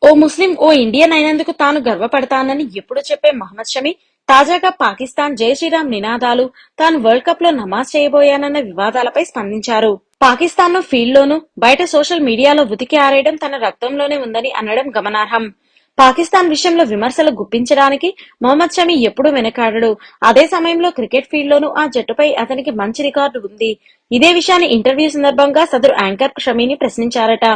ఓ ముస్లిం ఓ Indian అయినందుకు తాను గర్వపడతానని ఎప్పుడు చెప్పే మహ్మద్ షమి తాజాగా పాకిస్తాన్ జై శ్రీరామ్ నినాదాలు, తాను వరల్డ్ కప్ లో నమాజ్ చేయబోయానన్న వివాదాలపై స్పందించారు. పాకిస్తాన్ లో ఫీల్డ్ లోనూ, బయట సోషల్ మీడియాలో ఉతికి ఆరేయడం తన రక్తంలోనే ఉందని అనడం గమనార్హం. పాకిస్తాన్ విషయంలో విమర్శలు గుప్పించడానికి మొహమ్మద్ షమి ఎప్పుడూ వెనకాడడు. అదే సమయంలో క్రికెట్ ఫీల్డ్ లోనూ ఆ జట్టుపై అతనికి మంచి రికార్డు ఉంది. ఇదే విషయాన్ని ఇంటర్వ్యూ సందర్భంగా సదరు యాంకర్ షమీని ప్రశ్నించారట.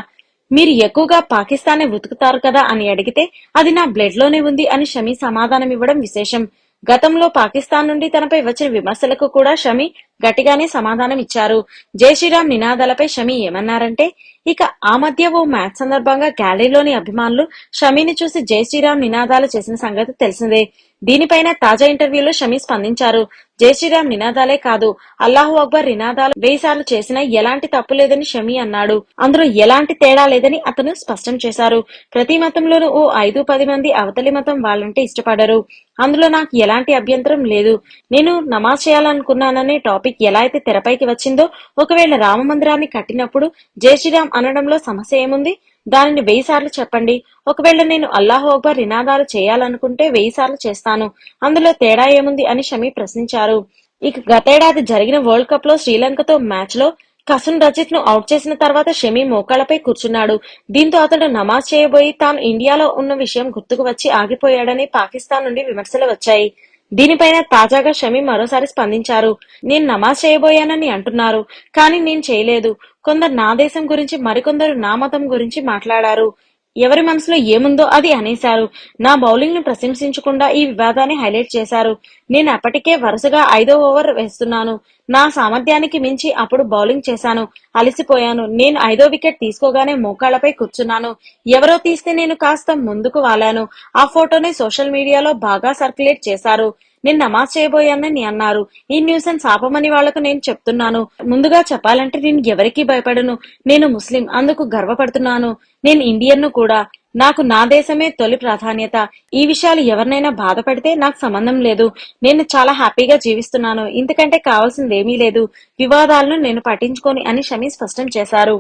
మీరు ఎక్కువగా పాకిస్తానే ఉతుకుతారు కదా అని అడిగితే, అది నా బ్లడ్ లోనే ఉంది అని షమి సమాధానమివ్వడం విశేషం. గతంలో పాకిస్తాన్ నుండి తనపై వచ్చిన విమర్శలకు కూడా షమి గట్టిగానే సమాధానం ఇచ్చారు. జై శ్రీరామ్ నినాదాలపై షమి ఏమన్నారంటే, ఇక ఆ మధ్య ఓ మ్యాచ్ సందర్భంగా గ్యాలరీలోని అభిమానులు షమిని చూసి జై శ్రీరామ్ నినాదాలు చేసిన సంగతి తెలిసిందే. దీనిపైన తాజా ఇంటర్వ్యూలో షమి స్పందించారు. జై శ్రీరామ్ నినాదాలే కాదు, అల్లాహు అక్బర్ నినాదాలు 1000 సార్లు చేసినా ఎలాంటి తప్పు లేదని షమి అన్నాడు. అందులో ఎలాంటి తేడా లేదని అతను స్పష్టం చేశారు. ప్రతి మతంలోనూ ఓ 5-10 మంది అవతలి మతం వాళ్ళంటే ఇష్టపడరు. అందులో నాకు ఎలాంటి అభ్యంతరం లేదు. నేను నమాజ్ చేయాలనుకున్నాననే టాపిక్ ఎలా అయితే తెరపైకి వచ్చిందో, ఒకవేళ రామ మందిరాన్ని కట్టినప్పుడు జై శ్రీరామ్ అనడంలో సమస్య ఏముంది? దానిని 1000 సార్లు చెప్పండి. ఒకవేళ నేను అల్లాహు అక్బర్ నినాదాలు చేయాలనుకుంటే 1000 సార్లు చేస్తాను. అందులో తేడా ఏముంది అని షమి ప్రశ్నించారు. ఇక గతేడాది జరిగిన వరల్డ్ కప్ లో శ్రీలంకతో మ్యాచ్ లో కసున్ రచిత్ ను అవుట్ చేసిన తర్వాత షమి మోకాళ్లపై కూర్చున్నాడు. దీంతో అతడు నమాజ్ చేయబోయి తాను ఇండియాలో ఉన్న విషయం గుర్తుకు వచ్చి ఆగిపోయాడని పాకిస్తాన్ నుండి విమర్శలు వచ్చాయి. దీనిపైన తాజాగా షమి మరోసారి స్పందించారు. నేను నమాజ్ చేయబోయానని అంటున్నారు, కానీ నేను చేయలేదు. కొందరు నా దేశం గురించి, మరికొందరు నా మతం గురించి మాట్లాడారు. ఎవరి మనసులో ఏముందో అది అనేశారు. నా బౌలింగ్ ను ప్రశంసించకుండా ఈ వివాదాన్ని హైలైట్ చేశారు. నేను అప్పటికే వరుసగా 5వ ఓవర్ వేస్తున్నాను. నా సామర్థ్యానికి మించి అప్పుడు బౌలింగ్ చేశాను. అలసిపోయాను. నేను 5వ వికెట్ తీసుకోగానే మోకాళ్లపై కూర్చున్నాను. ఎవరో తీస్తే నేను కాస్త ముందుకు వాలాను. ఆ ఫోటోని సోషల్ మీడియాలో బాగా సర్క్యులేట్ చేశారు. నేను నమాజ్ చేయబోయానని అన్నారు. ఈ న్యూసెన్స్ ఆపమని వాళ్లకు నేను చెప్తున్నాను. ముందుగా చెప్పాలంటే నేను ఎవరికీ భయపడను. నేను ముస్లిం, అందుకు గర్వపడుతున్నాను. నేను ఇండియన్ను కూడా. నాకు నా దేశమే తొలి ప్రాధాన్యత. ఈ విషయాలు ఎవరినైనా బాధపడితే నాకు సంబంధం లేదు. నేను చాలా హ్యాపీగా జీవిస్తున్నాను. ఇంతకంటే కావాల్సిందేమీ లేదు. వివాదాలను నేను పట్టించుకోను అని షమి స్పష్టం చేశారు.